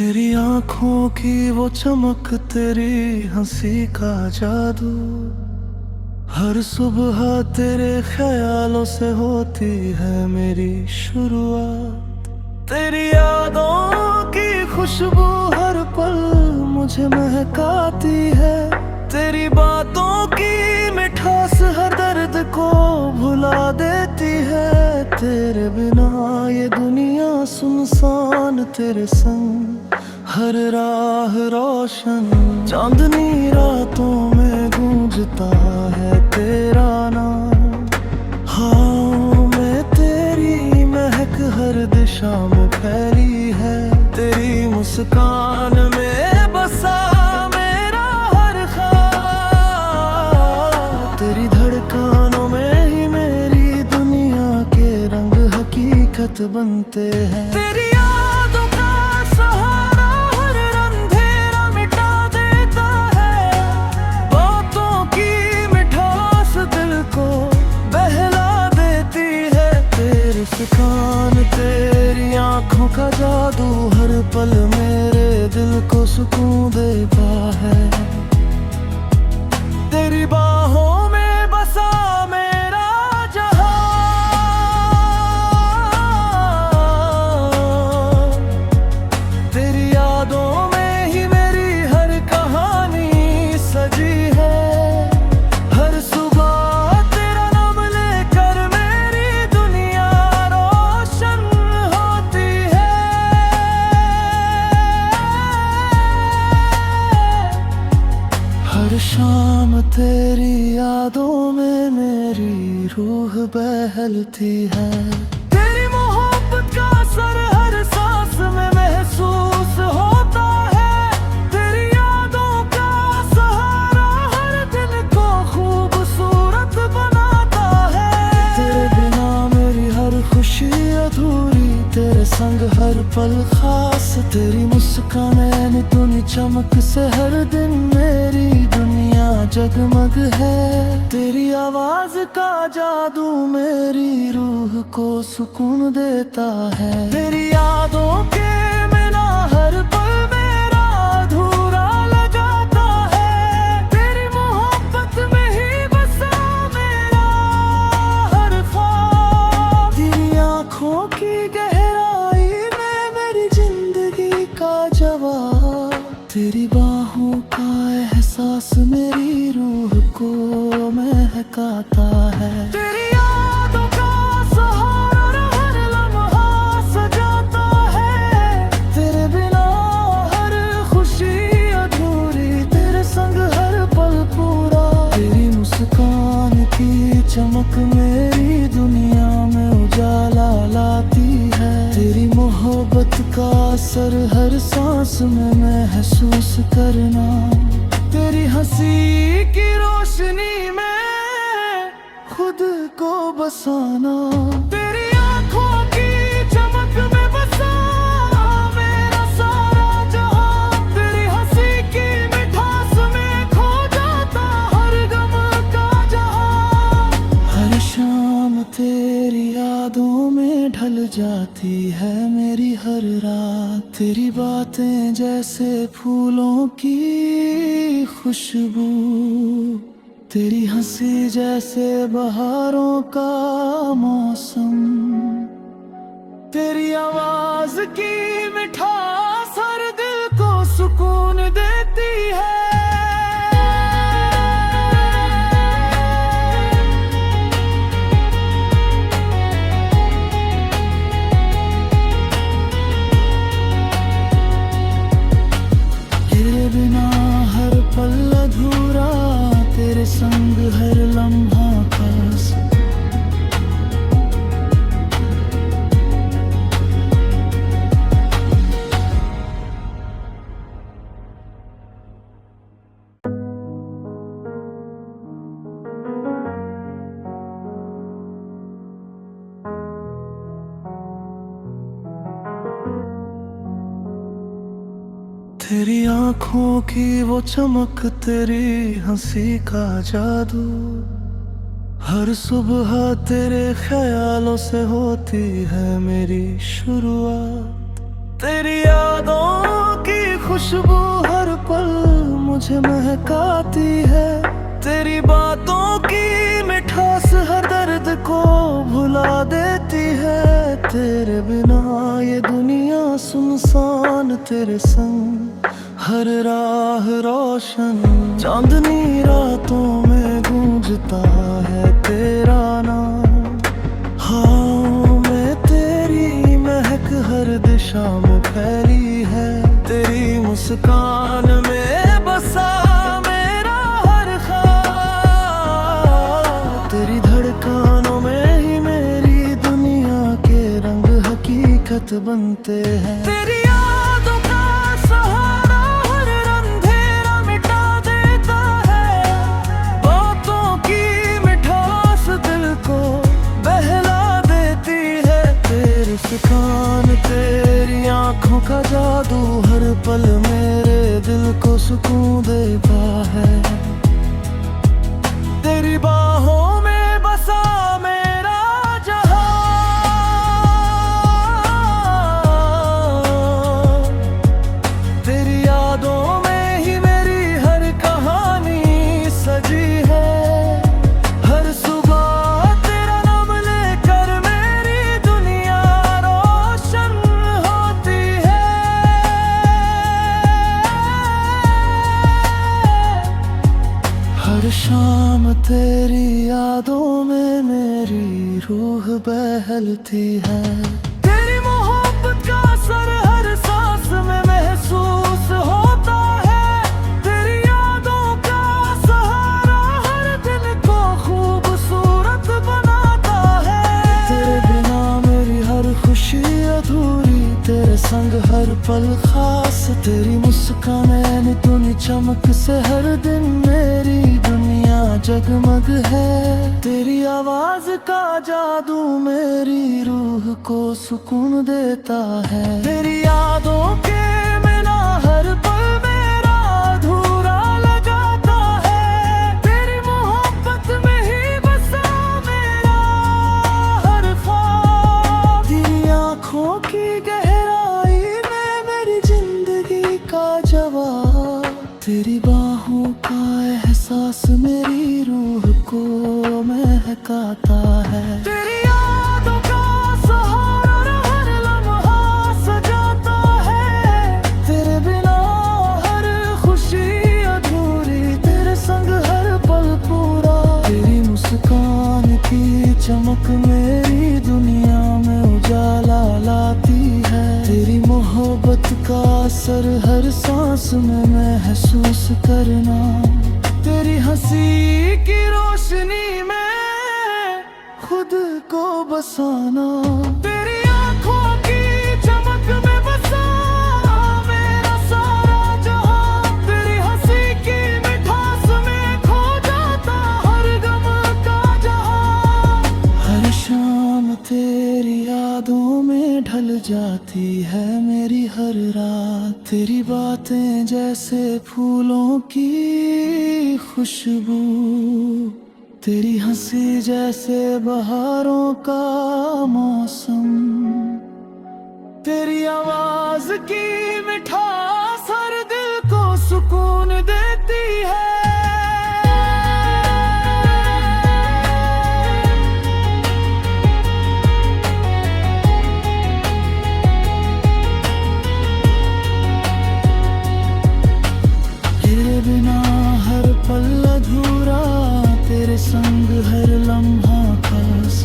तेरी आंखों की वो चमक, तेरी हंसी का जादू, हर सुबह तेरे ख्यालों से होती है मेरी शुरुआत। तेरी यादों की खुशबू हर पल मुझे महकाती है, तेरी बातों की मिठास हर दर्द को भुला देती है। तेरे बिना ये दुनिया सुनसान, तेरे संग हर राह रोशन। चांदनी रातों में गूंजता है तेरा नाम, हाँ मैं तेरी महक हर दिशा में फैली है। तेरी मुस्कान में बसा मेरा हर ख्वाब, तेरी धड़कनों में ही मेरी दुनिया के रंग हकीकत बनते हैं। तेरी यादों का सहारा हर अंधेरा मिटा देता है, बातों की मिठास दिल को बहला देती है। तेरी मुस्कान, तेरी आंखों का जादू हर पल मेरे दिल को सुकून देता है। तेरी बाहों में बसा मेरा जहां, तेरी यादों में ही मेरी हर कहानी सजी है। हर सुबह तेरा नाम लेकर मेरी दुनिया रोशन होती है। हर शाम तेरी यादों में मेरी रूह बहलती है। तेरी मोहब्बत का असर हर सांस में महसूस होता है, तेरी यादों का सहारा हर दिन को खूबसूरत बनाता है। तेरे बिना मेरी हर खुशी अधूरी, तेरे संग हर पल खास। तेरी मुस्कान ऐन धुनी चमक से हर दिन मेरी दुनिया जगमग है। तेरी आवाज का जादू मेरी रूह को सुकून देता है। तेरी यादों के बिना हर पल मेरा अधूरा लगाता है, तेरी मोहब्बत में ही बसा मेरा हर ख्वाब। तेरी आंखों की गहराई में मेरी जिंदगी का जवाब, तेरी बाहों का एहसास मेरी रूह को महकाता है। तेरी यादों का सहारा हर लम्हा सजाता है, तेरे बिना हर खुशी अधूरी, तेरे संग हर पल पूरा। तेरी मुस्कान की चमक मेरी दुनिया में उजाला लाती है, तेरी मोहब्बत का असर हर सांस में महसूस करना। तेरी हंसी की रोशनी में खुद को बसाना, तेरी आंखों की चमक में बसा मेरा सारा जहां। तेरी हंसी की मिठास में खो जाता हर गम का जहां। हर शाम तेरी यादों में ढल जाती है मेरी हर रात, तेरी बातें जैसे फूलों की खुशबू, तेरी हंसी जैसे बहारों का मौसम। तेरी आवाज की मिठास हर दिल को सुकून देती है। तेरे बिना हर पल अधूरा, तेरे संग हर लम्हा खास। तेरी आंखों की वो चमक, तेरी हंसी का जादू, हर सुबह तेरे ख्यालों से होती है मेरी शुरुआत। तेरी यादों खुशबू हर पल मुझे महकाती है। तेरी बातों की मिठास हर दर्द को भुला देती है। तेरे बिना ये दुनिया सुनसान, तेरे संग हर राह रोशन। चांदनी रातों में गूंजता है तेरा नाम। हाँ मैं तेरी महक हर दिशा में फैली है। तेरी मुस्कान में बसा मेरा हर ख्वाब। तेरी धड़कनों में ही मेरी दुनिया के रंग हकीकत बनते हैं। तेरी यादों का सहारा हर अंधेरा मिटा देता है। बातों की मिठास दिल को बहला देती है। तेरी मुस्कान, तेरी आँखों का जादू हर पल मेरे दिल को सुकून देता है। तेरी बाहों में बसा मेरा जहां। तेरी यादों में ही मेरी हर कहानी सजी है। हर सुबह तेरा नाम लेकर मेरी दुनिया रोशन होती है। हर शाम तेरी यादों में मेरी रूह बहलती है। तेरी मोहब्बत का असर हर सांस में महसूस होता है। तेरी यादों का सहारा हर दिन को खूबसूरत बनाता है। तेरे बिना मेरी हर खुशी अधूरी, तेरे संग हर पल खास। तेरी मुस्कान ऐन तूने चमक से हर दिन मेरी दुनिया जगमग है। तेरी आवाज का जादू मेरी रूह को सुकून देता है। तेरी यादों के बिना हर पल मेरा अधूरा लगाता है। तेरी मोहब्बत में ही बसा मेरा हर ख्वाब। तेरी आँखों की गहराई में मेरी जिंदगी का जवाब। तेरी बाहों का एहसास मेरी रूह को महकाता है। तेरी यादों का सहारा हर लम्हा सजाता है। तेरे बिना हर खुशी अधूरी, तेरे संग हर पल पूरा। तेरी मुस्कान की चमक मेरी दुनिया में उजाला लाती है। तेरी मोहब्बत का असर हर सांस में महसूस करना। तेरी हंसी की रोशनी में खुद को बसाना। तेरी आँखों की चमक में बसा मेरा सारा जहां। तेरी हंसी की मिठास में खो जाता हर गम का जहां। हर शाम तेरी यादों में ढल जाती है मेरी हर रात। तेरी बातें जैसे फूलों की खुशबू। तेरी हंसी जैसे बहारों का मौसम। तेरी आवाज की मिठास हर दिल को सुकून देती है। तेरे बिना हर पल अधूरा, तेरे संग हर लम्हा खास।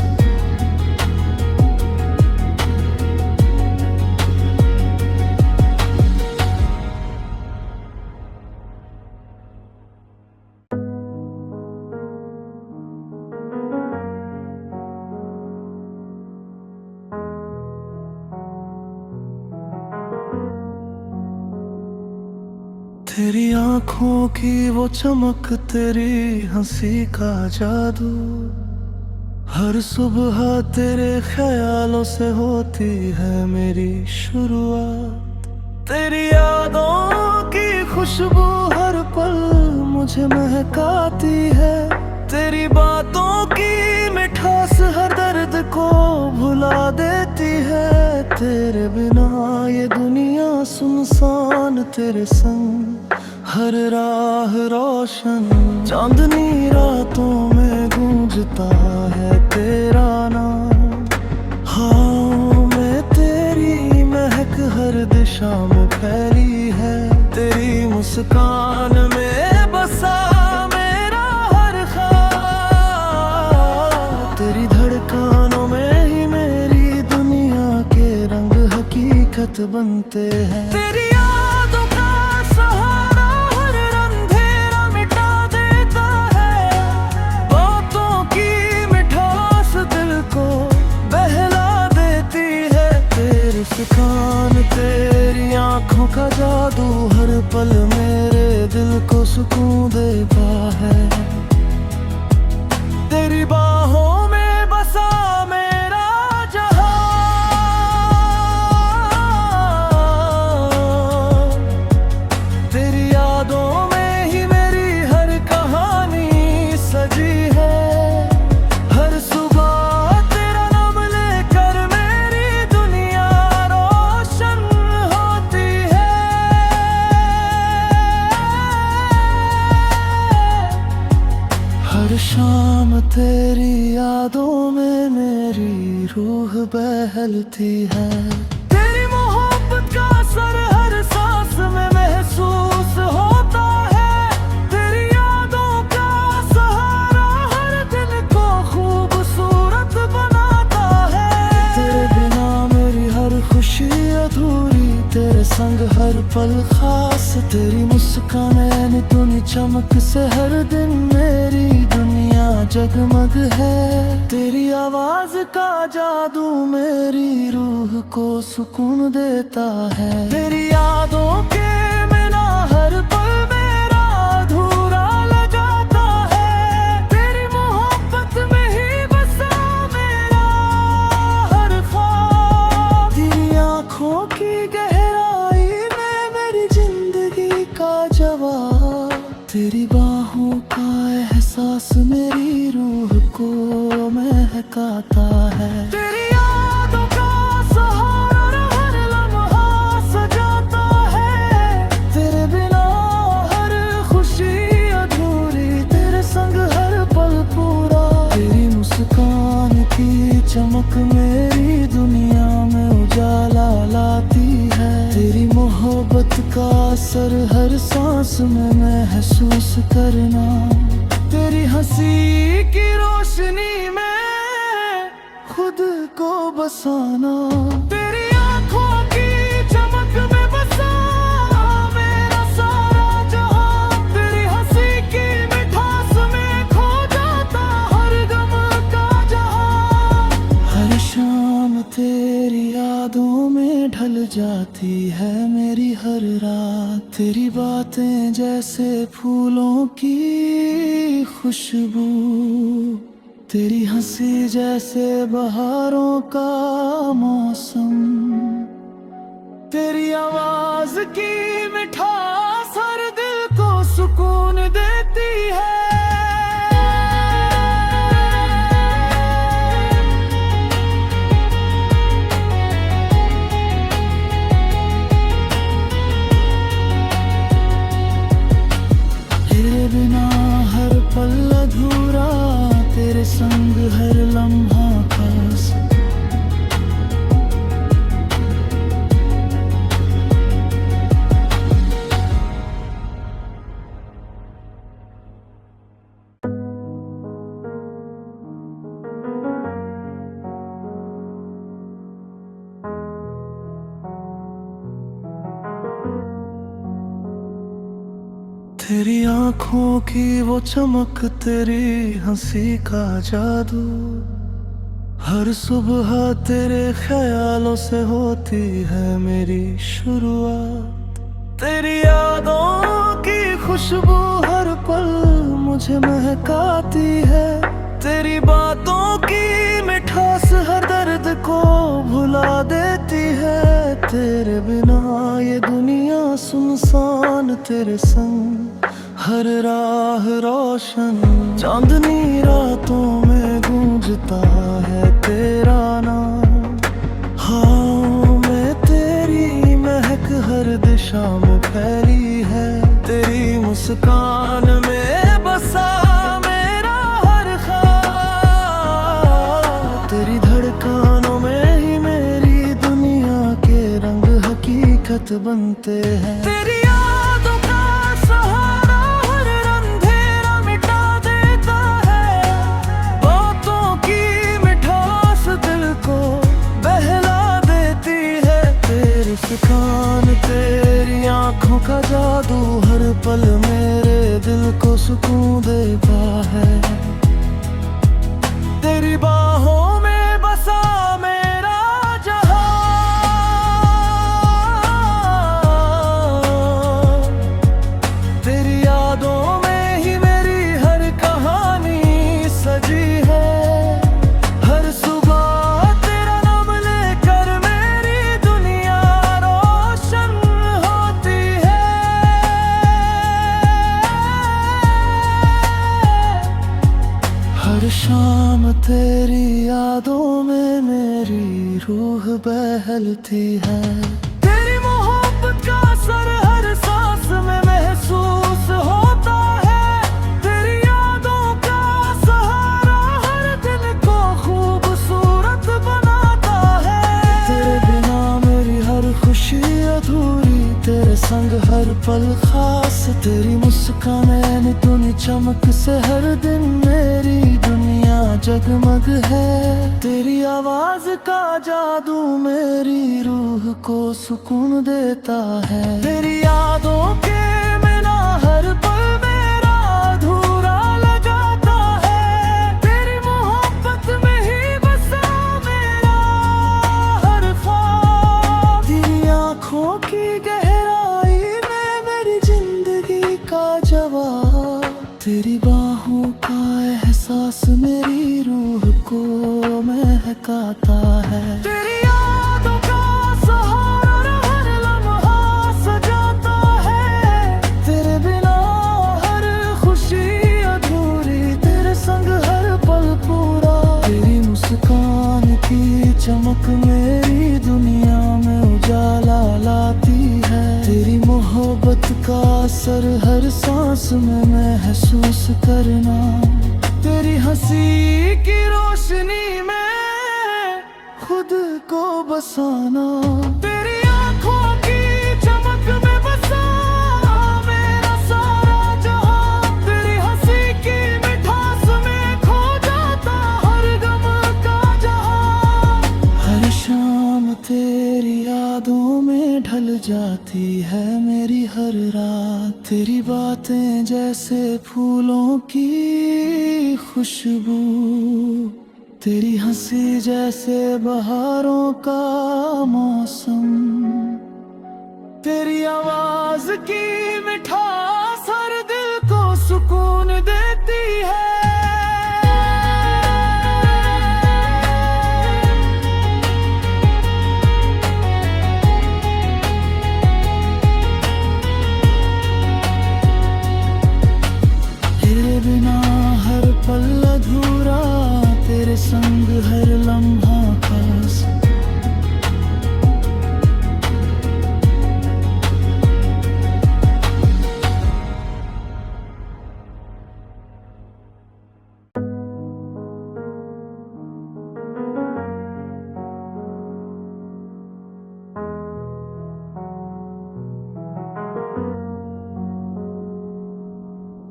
तेरी आँखों की वो चमक, तेरी हंसी का जादू। हर सुबह तेरे ख्यालों से होती है मेरी शुरुआत। तेरी यादों की खुशबू हर पल मुझे महकाती है। तेरी बातों की मिठास हर दर्द को भुला देती है। तेरे बिना ये दुनिया सुनसान, तेरे संग हर राह रोशन। चांदनी रातों में गूंजता है तेरा नाम। हाँ में तेरी महक हर दिशा में फैली है। तेरी मुस्कान में बसा मेरा हर ख्वाब। तेरी धड़कनों में ही मेरी दुनिया के रंग हकीकत बनते हैं। तेरी यादों का सहारा हर अंधेरा मिटा देता है। बातों की मिठास दिल को बहला देती है। तेरी मुस्कान, तेरी आँखों का जादू हर पल मेरे दिल को सुकून देता है। तेरी बाहों में बसा मेरा जहां। तेरी यादों में ही मेरी हर कहानी सजी है। हर सुबह तेरा नाम लेकर मेरी दुनिया रोशन होती है। हर शाम तेरी यादों में मेरी रूह बहलती है। तेरी मोहब्बत का असर हर सांस में महसूस होता है। तेरी यादों का सहारा हर दिन को खूबसूरत बनाता है। तेरे बिना मेरी हर खुशी अधूरी, तेरे संग हर पल खास। तेरी मुस्कान ऐन तूनी चमक से हर दिन मेरी दुनिया जगमग है। तेरी आवाज का जादू मेरी रूह को सुकून देता है। तेरी यादों के बिना हर पल मेरा अधूरा लगाता है। तेरी मोहब्बत में ही बसा मेरा हर ख्वाब। तेरी आँखों की गहराई में मेरी जिंदगी का जवाब। तेरी बाहों का एहसास मेरी रूह को महकाता है। तेरी यादों का सहारा हर लम्हा सजाता है। तेरे बिना हर खुशी अधूरी, तेरे संग हर पल पूरा। तेरी मुस्कान की चमक मेरी दुनिया में उजाला लाती है। तेरी मोहब्बत का असर हर सांस में महसूस करना। तेरी हंसी की रोशनी में खुद को बसाना। तेरी आँखों की चमक में बसा मेरा सारा जहां। तेरी हंसी की मिठास में खो जाता हर गम का जहां। हर शाम तेरी यादों में ढल जाती है मेरी हर रात। तेरी बातें जैसे फूलों की खुशबू। तेरी हंसी जैसे बहारों का मौसम। तेरी आवाज की मिठास हर दिल को सुकून देती है। तेरे बिना हर पल अधूरा, तेरे संग हर लम्हा खास। तेरी आँखों की वो चमक, तेरी हंसी का जादू। हर सुबह तेरे ख्यालों से होती है मेरी शुरुआत। तेरी यादों की खुशबू हर पल मुझे महकाती है। तेरी बातों की मिठास हर दर्द को भुला देती है। तेरे बिना ये दुनिया सुनसान, तेरे संग हर राह रोशन। चांदनी रातों में गूंजता है तेरा नाम। हाँ मैं तेरी महक हर दिशा में फैली है, तेरी मुस्कान में बसा मेरा हर ख्वाब। तेरी धड़कनों में ही मेरी दुनिया के रंग हकीकत बनते हैं। तेरी यादों का सहारा हर अंधेरा मिटा देता है, बातों की मिठास दिल को बहला देती है। तेरी मुस्कान, तेरी आँखों का जादू हर पल मेरे दिल को सुकून देता है। तेरी बाहों में बसा मेरा जहां, तेरी यादों में ही मेरी हर कहानी सजी है। हर सुबह तेरा नाम लेकर मेरी दुनिया रोशन होती है। हर शाम तेरी यादों में मेरी रूह बहलती है। तेरी मोहब्बत का असर हर सांस में महसूस होता है, तेरी यादों का सहारा हर दिन को खूबसूरत बनाता है। तेरे बिना मेरी हर खुशी अधूरी, तेरे संग हर पल खास। तेरी मुस्कान ऐन तूने चमक से हर दिन मेरी दुनिया जगमग है। तेरी आवाज का जादू मेरी रूह को सुकून देता है। तेरी यादों के बिना हर पल मेरा अधूरा लगाता है, तेरी मोहब्बत में ही बसा मेरा हर ख्वाब। तेरी आँखों की गहराई में मेरी जिंदगी का जवाब, तेरी बाहों का एहसास मेरी रूह को महकाता है। तेरी यादों का सहारा हर लम्हा सजाता है, तेरे बिना हर खुशी अधूरी, तेरे संग हर पल पूरा। तेरी मुस्कान की चमक मेरी दुनिया में उजाला लाती है, तेरी मोहब्बत का असर हर सांस में महसूस करना। तेरी हंसी की रोशनी में खुद को बसाना, तेरी आँखों की चमक में बसा मेरा सारा जहां। तेरी हंसी की मिठास में खो जाता हर गम का जहां। हर शाम तेरी यादों में ढल जाती है मेरी हर रात, तेरी बातें जैसे फूलों की खुशबू, तेरी हंसी जैसे बहारों का मौसम। तेरी आवाज की मिठास हर दिल को सुकून देती है। तेरे बिना हर पल अधूरा, तेरे संग हर लम्हा खास।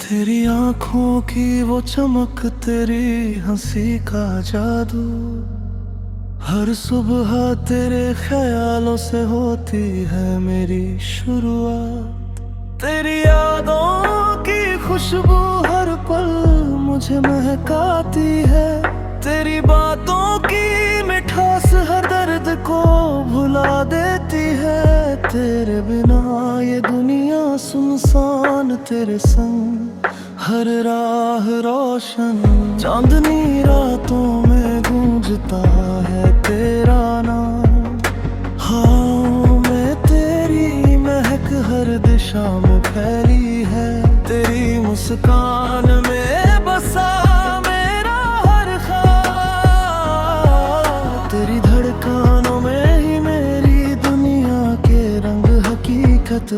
तेरी आँखों की वो चमक, तेरी हंसी का जादू, हर सुबह तेरे ख्यालों से होती है मेरी शुरुआत। तेरी यादों की खुशबू हर पल मुझे महकाती है, तेरी बातों की मिठास हर दर्द को भुला देती है। तेरे बिना ये दुनिया सुनसान, तेरे संग हर राह रोशन। चांदनी रातों में गूंजता है तेरा नाम। हाँ मैं तेरी महक हर दिशा में फैली है, तेरी मुस्कान में बसा मेरा हर ख्वाब।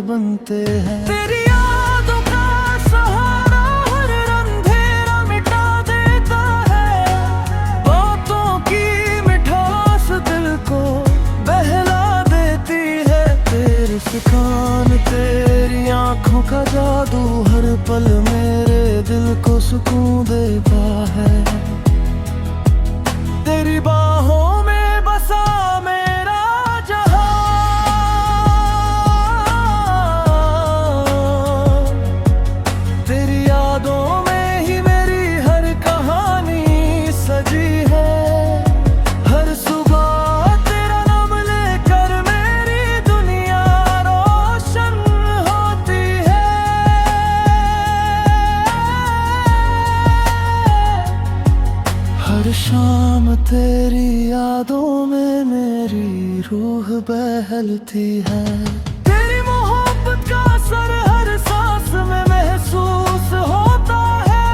बनते हैं। तेरी यादों का सहारा हर अंधेरा मिटा देता है, बातों की मिठास दिल को बहला देती है। तेरी मुस्कान, तेरी आँखों का जादू हर पल मेरे दिल को सुकून देता है। तेरी बाहों में बसा मेरा जहां, तेरी यादों में ही मेरी हर कहानी सजी है। हर सुबह तेरा नाम लेकर मेरी दुनिया रोशन होती है। हर शाम तेरी यादों में मेरी रूह बहलती है। तेरी मोहब्बत का असर हर सांस में महसूस होता है।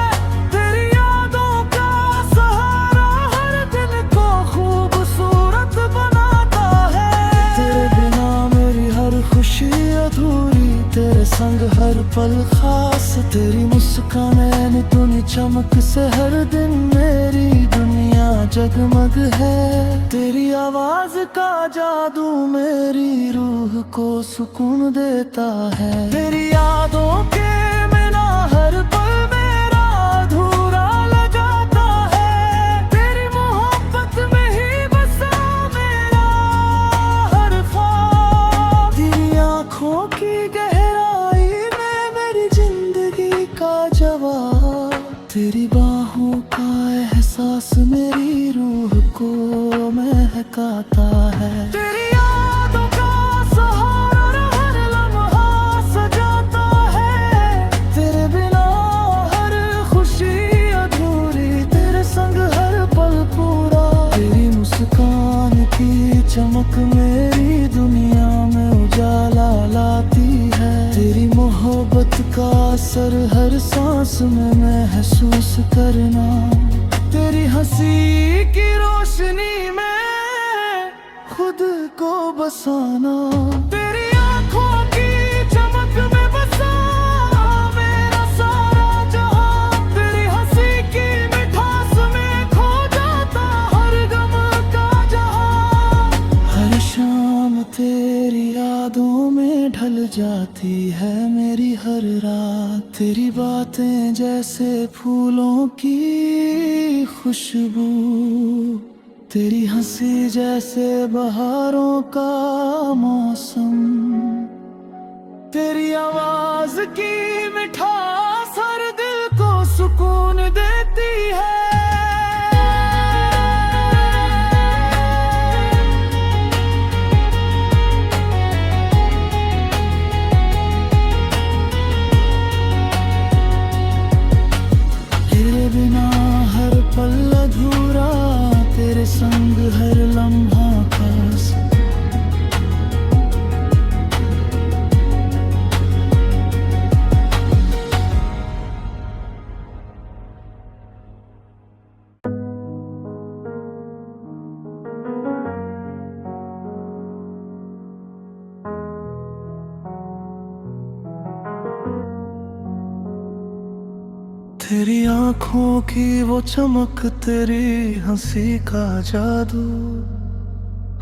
तेरी यादों का सहारा हर दिन को खूबसूरत बनाता है। तेरे बिना मेरी हर खुशी अधूरी, तेरे संग हर पल खास। तेरी मुस्कान ऐन तूने चमक से हर दिन मेरी दुनिया जगमग है। तेरी आवाज का जादू मेरी रूह को सुकून देता है। तेरी यादों के बिना हर पल मेरा अधूरा लगाता है। तेरी मोहब्बत में ही बसा मेरा हर ख्वाब। तेरी आँखों की गहराई में मेरी जिंदगी का जवाब। तेरी बाहों का एहसास मेरी रूह को महकाता है। तेरी यादों का सहारा हर लम्हा सजाता है। तेरे बिना हर खुशी अधूरी, तेरे संग हर पल पूरा। तेरी मुस्कान की चमक मेरी दुनिया में उजाला लाती है। तेरी मोहब्बत का असर हर सांस में महसूस करना। तेरी हंसी की रोशनी में खुद को बसाना। तेरी आँखों की चमक में बसा मेरा सारा जहां। तेरी हंसी की मिठास में खो जाता हर गम का जहां। हर शाम तेरी यादों में ढल जाती है मेरी हर रात। तेरी बातें जैसे फूलों की खुशबू, तेरी हंसी जैसे बहारों का मौसम। तेरी आवाज की मिठास हर दिल को सुकून देती है। तेरे बिना हर पल अधूरा, तेरे संग हर लम्हा खास। तेरी आँखों की वो चमक, तेरी हंसी का जादू,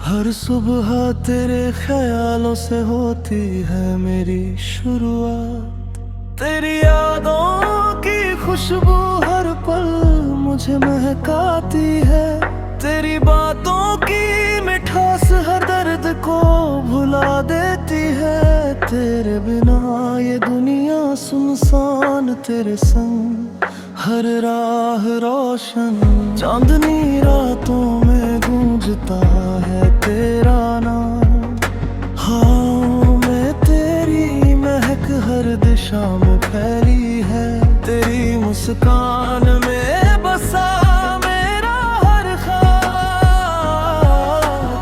हर सुबह तेरे ख्यालों से होती है मेरी शुरुआत। तेरी यादों की खुशबू हर पल मुझे महकाती है। तेरी बातों की मिठास हर दर्द को भुला देती है। तेरे बिना ये दुनिया सुनसान, तेरे संग हर राह रोशन। चांदनी रातों में गूंजता है तेरा नाम। हाँ में तेरी महक हर दिशा में फैली है। तेरी मुस्कान में बसा मेरा हर ख्वाब।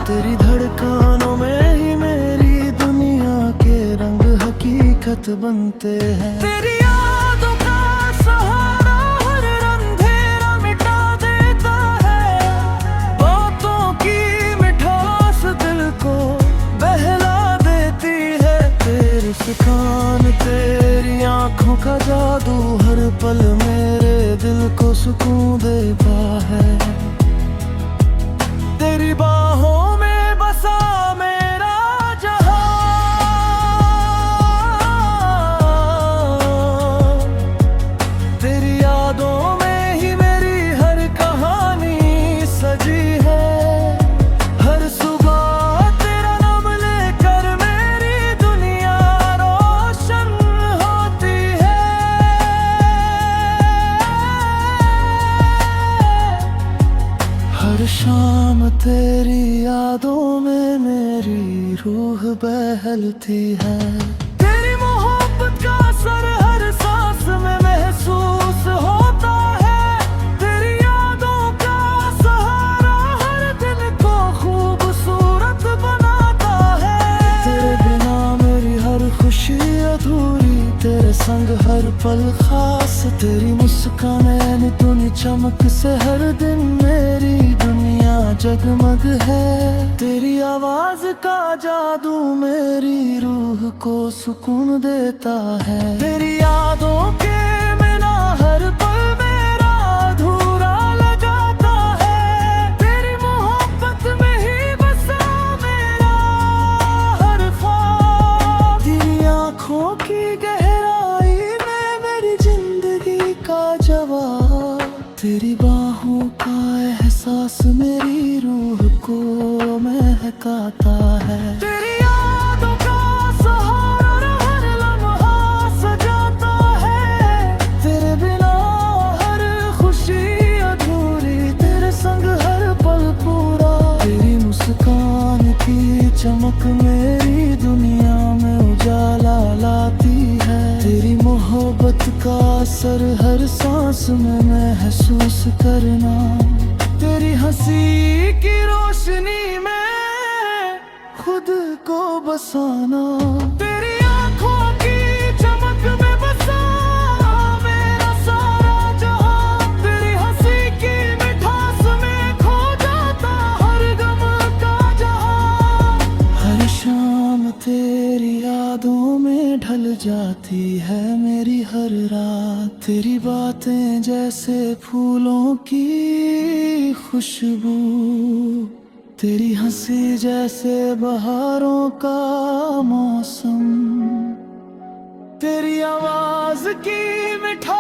तेरी धड़कनों में ही मेरी दुनिया के रंग हकीकत बनते हैं। तेरी यादों का सहारा हर अंधेरा मिटा देता है। बातों की मिठास दिल को बहला देती है। तेरी जादू हर पल मेरे दिल को सुकून देता है। तेरी बाहों में बसा मेरा जहां, तेरी यादों में ही मेरी हर कहानी सजी है। हर सुबह तेरा नाम लेकर मेरी दुनिया रोशन होती है। हर शाम तेरी यादों में मेरी रूह बहलती है। तेरी मोहब्बत का असर हर सांस में महसूस होता है। तेरी यादों का सहारा हर दिन को खूबसूरत बनाता है। तेरे बिना मेरी हर खुशी अधूरी, तेरे संग हर पल खास। तेरी मुस्कान ऐन धुनी चमक से हर दिन मेरी दुनिया जगमग है। तेरी आवाज का जादू मेरी रूह को सुकून देता है। तेरी यादों के बिना हर पल मेरा अधूरा लगाता है। तेरी मोहब्बत में ही बसा मेरा हर ख्वाब। तेरी आँखों की गहराई में मेरी जिंदगी का जवाब। तेरी बाहों का एहसास मेरी रूह को महकाता है। तेरी यादों का सहारा हर लम्हा सजाता है। तेरे बिना हर खुशी अधूरी, तेरे संग हर पल पूरा। तेरी मुस्कान की चमक मेरी दुनिया में उजाला लाती है। तेरी मोहब्बत का असर हर सांस में महसूस करना। तेरी हंसी की रोशनी में खुद को बसाना। तेरी आंखों की चमक में बसा मेरा सारा जहां। तेरी हंसी की मिठास में खो जाता हर गम का जहां। हर शाम तेरी यादों में ढल जाती है मेरी हर रात। तेरी बातें जैसे फूलों की खुशबू, तेरी हंसी जैसे बहारों का मौसम। तेरी आवाज की मिठास